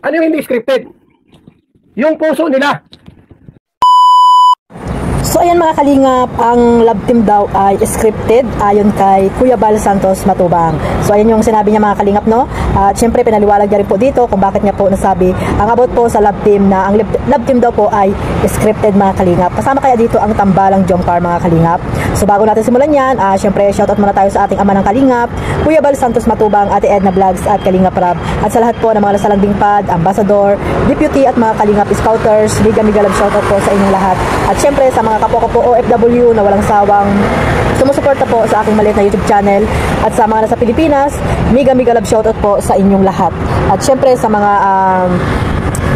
Ano yung hindi scripted? Yung puso nila. So ayan mga kalingap, ang love team daw ay scripted ayon kay Kuya Bal Santos Matubang. So ayan yung sinabi niya mga kalingap, no? At syempre pinaliwalag niya rin po dito kung bakit niya po nasabi ang about po sa love team na ang love team daw po ay scripted mga kalingap. Kasama kaya dito ang tambalang Jomcar mga kalingap. So bago natin simulan yan, syempre shoutout muna tayo sa ating ama ng kalingap, Kuya Bal Santos Matubang, Ate Edna Vlogs at Kalingap Rab. At sa lahat po ng mga nasalanding pad, ambassador, deputy at mga kalingap scouters, mega love shoutout po sa inyong lahat. At syempre sa mga kapwa ko po OFW na walang sawang sumusuporta po sa aking maliit na YouTube channel, at sa mga nasa Pilipinas, mega love shoutout po sa inyong lahat. At syempre sa mga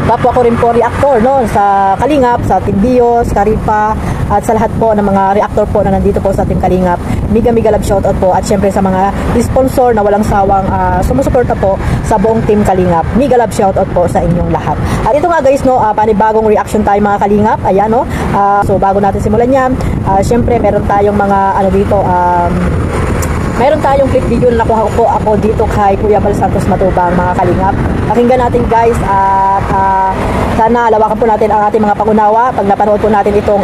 kapwa ko rin po reactor, no, sa Kalingap, sa Team Bios, Karipa, at sa lahat po ng mga reactor po na nandito po sa Team Kalingap, mega love shoutout po. At syempre sa mga sponsor na walang sawang sumusuporta po sa buong Team Kalingap, mega love shoutout po sa inyong lahat. At ito nga guys, no, panibagong reaction tayo mga Kalingap. Ayan, no, so bago natin simulan yan, syempre meron tayong mga dito, meron tayong clip video na nakuha po ako dito kay Kuya Bal Santos Matubang mga kalingap. Pakinggan natin guys, at sana lawakan po natin ang ating mga pangunawa pag napanood po natin itong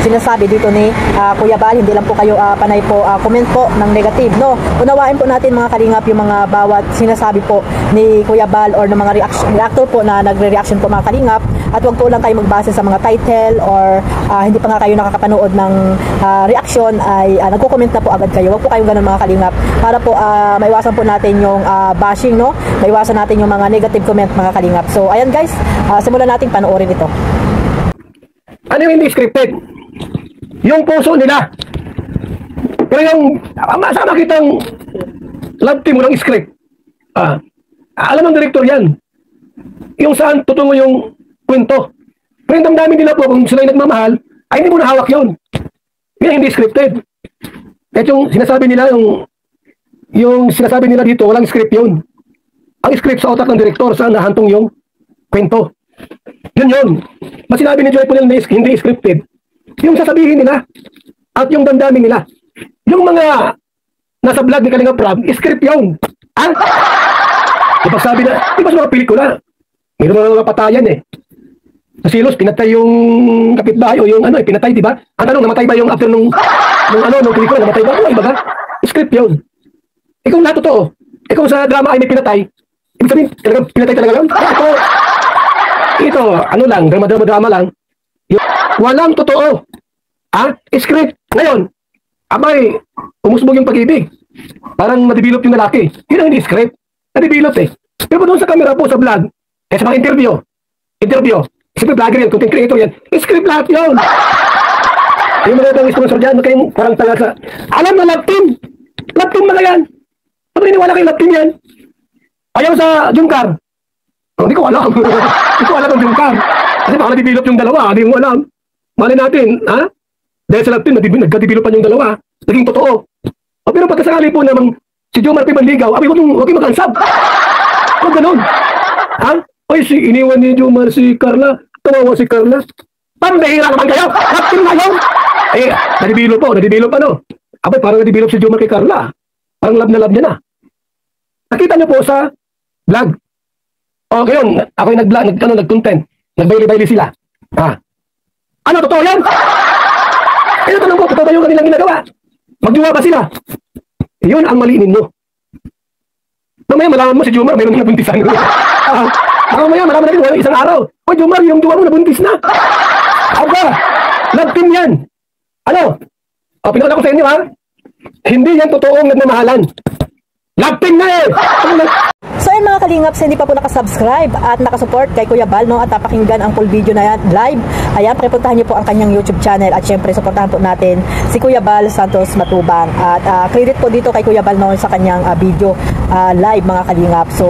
sinasabi dito ni Kuya Bal. Hindi lang po kayo panay po comment po ng negative, no. Unawain po natin mga kalingap yung mga bawat sinasabi po ni Kuya Bal or ng mga reactor po na nagre-reaction po mga kalingap. At wag po lang kayo magbase sa mga title or hindi pa nga kayo nakakapanood ng reaction ay nagko-comment na po agad kayo. Wag po kayong ganun mga kalingap, para po maiwasan po natin yung bashing, no? Maiwasan natin yung mga negative comment mga kalingap. So ayan guys, simulan natin panoorin ito. Ano yung hindi scripted? Yung puso nila. Pero yung masama kitang love team mo ng script. Alam ng director yan. Yung saan tutungo yung kwento. Pero yung damdamin nila po kung sila yung nagmamahal, ay hindi mo nahawak yun. Yan hindi scripted. At yung sinasabi nila, yung sinasabi nila dito, walang script yun. Ang script sa otak ng direktor, saan nahantong yung kwento. Yun. Mas sinabi ni Joy Punel na hindi scripted. Yung sasabihin nila, at yung damdamin nila. Yung mga nasa vlog ni Kalingap Rab, script yun. Kapag sabi na, di ba sa mga pelikula, mayroon mga patayan eh. Sa Silos, pinatay yung kapitbahay o yung pinatay, di ba? Ang tanong, namatay ba yung after nung pelikula, namatay ba? Iba ba? Script yun. Kung lahat totoo, kung sa drama ay may pinatay, ibig sabihin, talagang pinatay talaga lang. Ito, drama lang. Walang totoo. Script. Ngayon, abay, umusbog yung pag-ibig. Parang nadibilop yung lalaki. Yun ang hindi script. Nadibilop eh. Pero doon sa camera po, sa vlog, sa mga interview, siyempre vlogger yan, content creator yan, script lahat yun. Yung mga itong sponsor dyan, kayong parang tanga sa, alam na love team mga yan. Ano iniwala kayong love team yan? Ayaw sa Jomcar. Hindi ko alam. Hindi ko alam ang Jomcar. Kasi baka nadibilop yung dalawa, hindi mo alam. Mali natin, dahil sa love team, nagkadibilopan yung dalawa, naging totoo. Pero pagkasakali po namang si Jomar P. Manligaw, huwag kayong mag-ansab. Huwag ganun. Oy, iniwan ni Jomar si Carla. Tawawa si Carla. Parang nahihira naman kayo. Napin na yun. Nadibilop po. Abay, parang nadibilop si Jomar kay Carla. Parang love niya na. Nakita niyo po sa vlog. O, ngayon, ako yung nag-content. Nagbayli-bayli sila. Ano, totoo yan? Tanong ko, totoo ba yung kanilang ginagawa? Magdiwa ba sila? Yun ang mali ninyo. Mamaya malaman mo si Jomar, mayroon na buntisan. Mamaya malaman natin isang araw. O Jomar, yung jowa mo nabuntis na. Love team yan. Pinakita ko sa inyo hindi yan totoong nagmamahalan. Love team na eh. So yun mga kalingap, sa hindi pa po nakasubscribe at nakasupport kay Kuya Bal, no, at napakinggan ang full video na yan live, ayan, papuntahan niyo po ang kanyang YouTube channel. At syempre supportahan po natin si Kuya Bal Santos Matubang. At credit po dito kay Kuya Bal, no, sa kanyang video live mga kalingap. So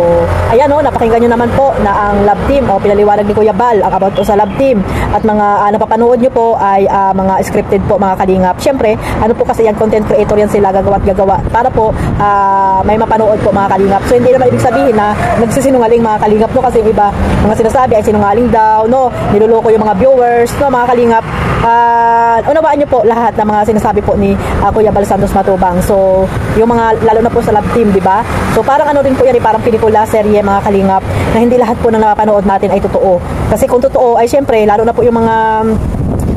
ayan, no, napakinggan nyo naman po na ang love team, pinaliwanag ni Kuya Bal ang about po sa love team. At mga napapanood nyo po ay mga scripted po mga kalingap. Syempre po kasi yan, content creator yan sila, gagawa at gagawa para po may mapanood po mga kalingap. So hindi naman ibig sabihin na nagsisinungaling mga kalingap, no? Kasi yung iba, mga sinasabi ay sinungaling daw, no? Niloloko yung mga viewers, no, mga kalingap. Unawaan nyo po lahat ng mga sinasabi po ni Kuya Bal Santos Matubang. So, yung mga, lalo na po sa love team, di ba? So, parang ano rin po yan, parang pelikula, serye, mga kalingap, na hindi lahat po na napapanood natin ay totoo. Kasi kung totoo, ay syempre, lalo na po yung mga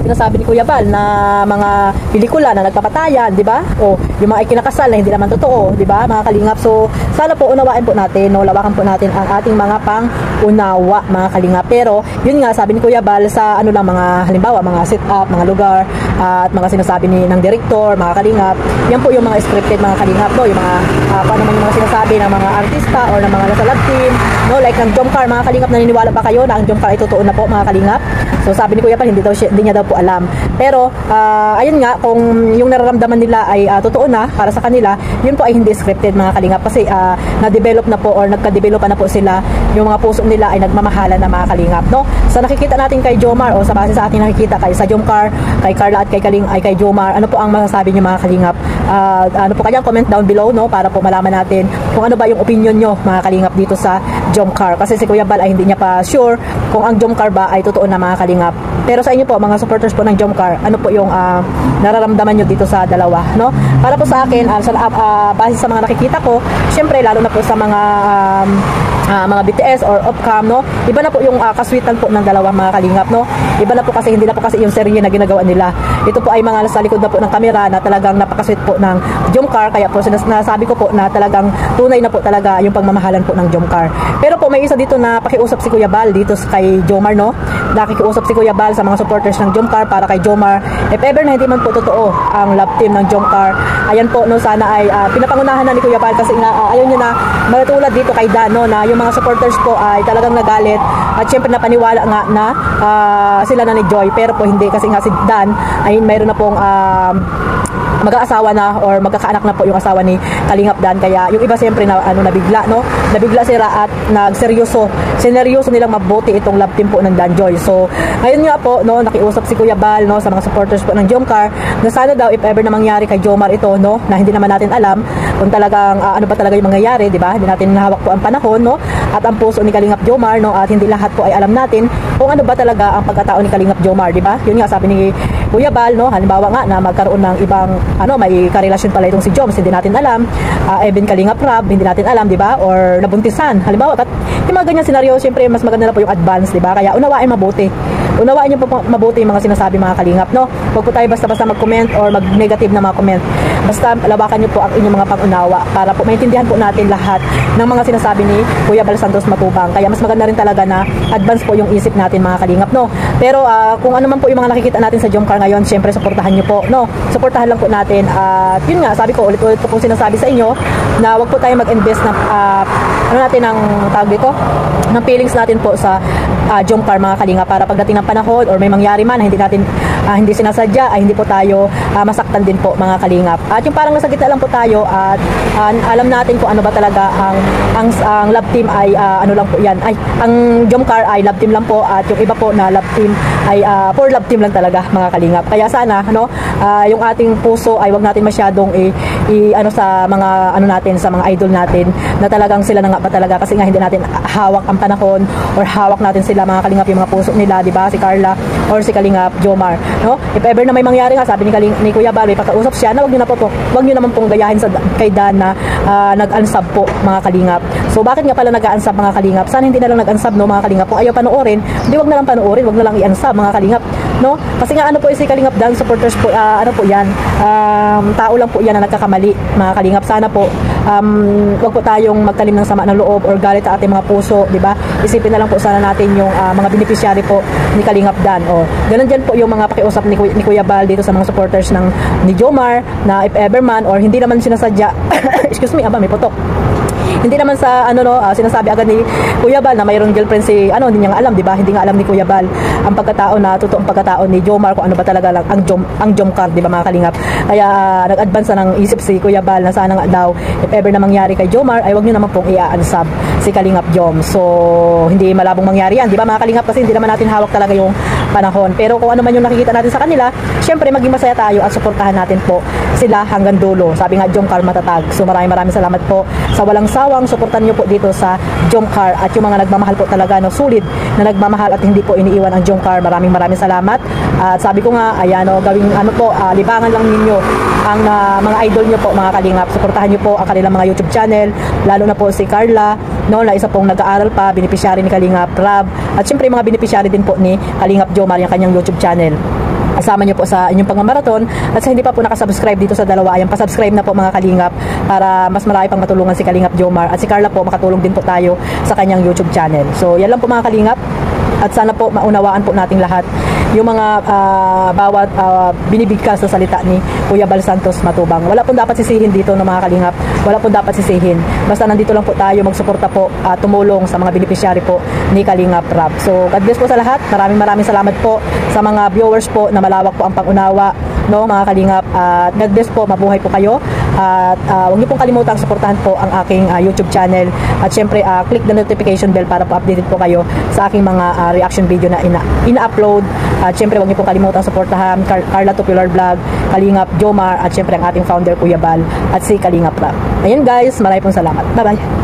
sinasabi ni Kuya Bal na mga pelikula na nagpapatayan, di ba? O yung mga ikinakasal na hindi naman totoo, di ba, mga kalingap? So, sana po unawain po natin, no, lawakan po natin ang ating mga pang-unawa, mga kalingap. Pero, yun nga, sabi ni Kuya Bal sa ano lang, mga halimbawa, mga sit-up, mga lugar, at mga sinasabi ng director, mga kalingap, yan po yung mga scripted, mga kalingap, no? Yung mga, paano man yung mga sinasabi ng mga artista or ng mga nasa love team, no? Like ng Jomcar, mga kalingap, naniniwala ba kayo na ang Jomcar ay totoo na po, mga kalingap? So, sabi ni Kuya Bal, hindi niya daw po alam. Pero, ayun nga, kung yung nararamdaman nila ay totoo na para sa kanila, yun po ay hindi scripted, mga kalingap. Kasi na-develop na po or nagka-develop na po sila, yung mga puso nila ay nagmamahalan na, mga kalingap, no? Sa nakikita natin kay Jomar o sa base sa ating nakikita kay sa Jomcar, kay Carla at kay Jomar, ano po ang masasabi niyo, mga kalingap? Ano po kayang comment down below, no? Para po malaman natin kung ano ba yung opinion nyo, mga kalingap, dito sa Jomcar. Kasi si Kuya Bal ay hindi niya pa sure kung ang Jomcar ba ay totoo na, mga kalingap. Pero sa inyo po, mga supporters po ng Jomcar, ano po yung nararamdaman nyo dito sa dalawa, no? Para po sa akin, base sa mga nakikita ko, syempre lalo na po sa mga BTS or Opcam, no? Iba na po yung kaswitan po ng dalawa, mga kalingap, no? Iba na po kasi, hindi na po kasi yung serye na ginagawa nila. Ito po ay mga nasa likod na po ng kamera na talagang napakasweet po ng Jomcar, kaya po sinasabi ko po na talagang tunay na po talaga yung pagmamahalan po ng Jomcar. Pero po may isa dito na pakiusap si Kuya Bal dito kay Jomar, no? Nakikiusap si Kuya Bal sa mga supporters ng Jomcar para kay Jomar. If ever na hindi man po totoo ang love team ng Jomcar, ayan po, no, sana ay pinapangunahan na ni Kuya Bal kasi ayaw niya na matulad dito kay Dan, no, na yung mga supporters po ay talagang nagalit at syempre napaniwala nga na sila na ni Joy, pero po hindi, kasi nga si Dan ay mayroon na pong mag-aasawa na or magkakaanak na po yung asawa ni Kalingap Dan, kaya yung iba siyempre na nabigla, no? Nabigla sila at sineryoso nilang mabuti itong love team po ng Dan Joy. So, ngayon nga po, no, nakiusap si Kuya Bal, no, sa mga supporters po ng Jomcar na sana daw if ever na mangyari kay Jomar ito, no, na hindi naman natin alam kung talagang ano ba talaga yung mangyayari, di ba? Hindi natin nahawak po ang panahon, no? At ang puso ni Kalingap Jomar, no, at hindi lahat po ay alam natin kung ano ba talaga ang pagkatao ni Kalingap Jomar, di ba? Yun nga sabi ni Kuya Bal, no, halimbawa nga na magkaroon ng ibang may karelasyon pala itong si Joms, hindi natin alam. Even Kalingap Rab, hindi natin alam, di ba? Or nabuntisan, halimbawa. At yung mga ganyan senaryo, siyempre mas maganda na po yung advance, di ba? Kaya unawain mabuti. Unawain niyo po mabuti yung mga sinasabi, mga kalingap, no? Huwag po tayo basta-basta mag-comment or mag-negative na mga comment. Basta lawakan niyo po ang inyong mga pang-unawa para po maintindihan po natin lahat ng mga sinasabi ni Kuya Bal Santos Matubang. Kaya mas maganda rin talaga na advance po yung isip natin, mga kalingap, no? Pero kung ano man po yung mga nakikita natin sa Jomcar ngayon, siyempre supportahan niyo po, no? Supportahan lang po natin. At yun nga, sabi ko, ulit-ulit ko pong sinasabi sa inyo na wag po tayo mag-invest ng ng tawag dito, ng feelings natin po sa Jomcar, mga kalinga, para pagdating ng panahon or may mangyari man na hindi sinasadya, ay hindi po tayo masaktan din po, mga kalingap. At yung parang nasa gitna lang po tayo at alam natin kung ano ba talaga ang love team ay ano lang po yan, ay ang Jomcar ay love team lang po, at yung iba po na love team ay for love team lang talaga, mga kalingap. Kaya sana yung ating puso ay wag natin masyadong ano sa mga ano natin, sa mga idol natin na talagang sila na nga ba talaga, kasi nga hindi natin hawak ang panahon or hawak natin sila, mga kalingap, yung mga puso nila, di ba? Si Carla or si Kalingap Jomar, no? If ever na may mangyari nga, sabi ni Kuya Bal, may pakausap siya na wag niyo naman pong gayahin kay Dan na nag-unsub po, mga kalingap. So bakit nga pala nag-unsub, mga kalingap? Sana hindi na lang nag-unsub, no, mga kalingap. Kung ayaw panoorin, hindi, wag na lang panoorin, wag na lang i-unsub, mga kalingap, no? Kasi nga ano po si Kalingap Dan supporters po, ano po yan, tao lang po yan na nagkakamali, mga kalingap. Sana po wag po tayong magtalim ng sama ng loob or galit sa ating mga puso, di ba? Isipin na lang po sana natin yung mga beneficiary po ni Kalingap Dan. O ganun dyan po yung mga pakiusap ni Kuya Bal dito sa mga supporters ni Jomar, na if ever man or hindi naman sinasadya excuse me, may putok, hindi naman sa sinasabi agad ni Kuya Bal na mayroong girlfriend si hindi niya nga alam, di ba? Hindi nga alam ni Kuya Bal ang pagkatao na totoong pagkatao ni Jomar, kung ano ba talaga lang ang Jomcar, di ba, mga kalingap? Kaya nag-advance na ng isip si Kuya Bal na sana nga daw if ever na mangyari kay Jomar ay wag niyo naman pong i-unsub si Kalingap Jom. So hindi malabong mangyari yan, di ba, mga kalingap? Kasi hindi naman natin hawak talaga yung panahon. Pero kung ano man yung nakikita natin sa kanila, syempre maging masaya tayo at suportahan natin po sila hanggang dulo. Sabi nga, Jomcar matatag. So maraming salamat po sa walang sawang suportan nyo po dito sa Jomcar, at yung mga nagmamahal po talaga, no, sulit na nagmamahal at hindi po iniiwan ang Jomcar. Maraming salamat. At sabi ko nga, ayan, no, gawing libangan lang ninyo ang mga idol nyo po, mga kalingap. Suportahan nyo po ang kanilang mga YouTube channel, lalo na po si Carla, no, na isa pong nag-aaral pa, beneficiary ni Kalingap Rab, at syempre mga beneficiary din po ni Kalingap Jomar, yung kanyang YouTube channel. Kasama nyo po sa inyong pangmarathon. At sa hindi pa po nakasubscribe dito sa dalawa, ayan, pasubscribe na po mga kalingap para mas marami pang matulungan si Kalingap Jomar, at si Carla po makatulong din po tayo sa kanyang YouTube channel. So yan lang po mga kalingap, at sana po maunawaan po nating lahat yung mga bawat binibigkas sa salita ni Kuya Bal Santos Matubang. Wala pong dapat sisihin dito, no, mga kalingap. Wala pong dapat sisihin. Basta nandito lang po tayo magsuporta po, tumulong sa mga beneficiary po ni Kalingap Rab. So God bless po sa lahat. Maraming salamat po sa mga viewers po na malawak po ang pangunawa, no, mga kalingap. God bless po, mabuhay po kayo. At huwag niyo pong kalimutang suportahan po ang aking YouTube channel, at syempre click the notification bell para po updated po kayo sa aking mga reaction video na ina-upload. At syempre huwag niyo pong kalimutang suportahan Carla Tupular Vlog, Kalingap Jomar, at syempre ang ating founder Kuya Bal, at si Kalingap Rab. Ayun guys, maraming salamat. Bye bye.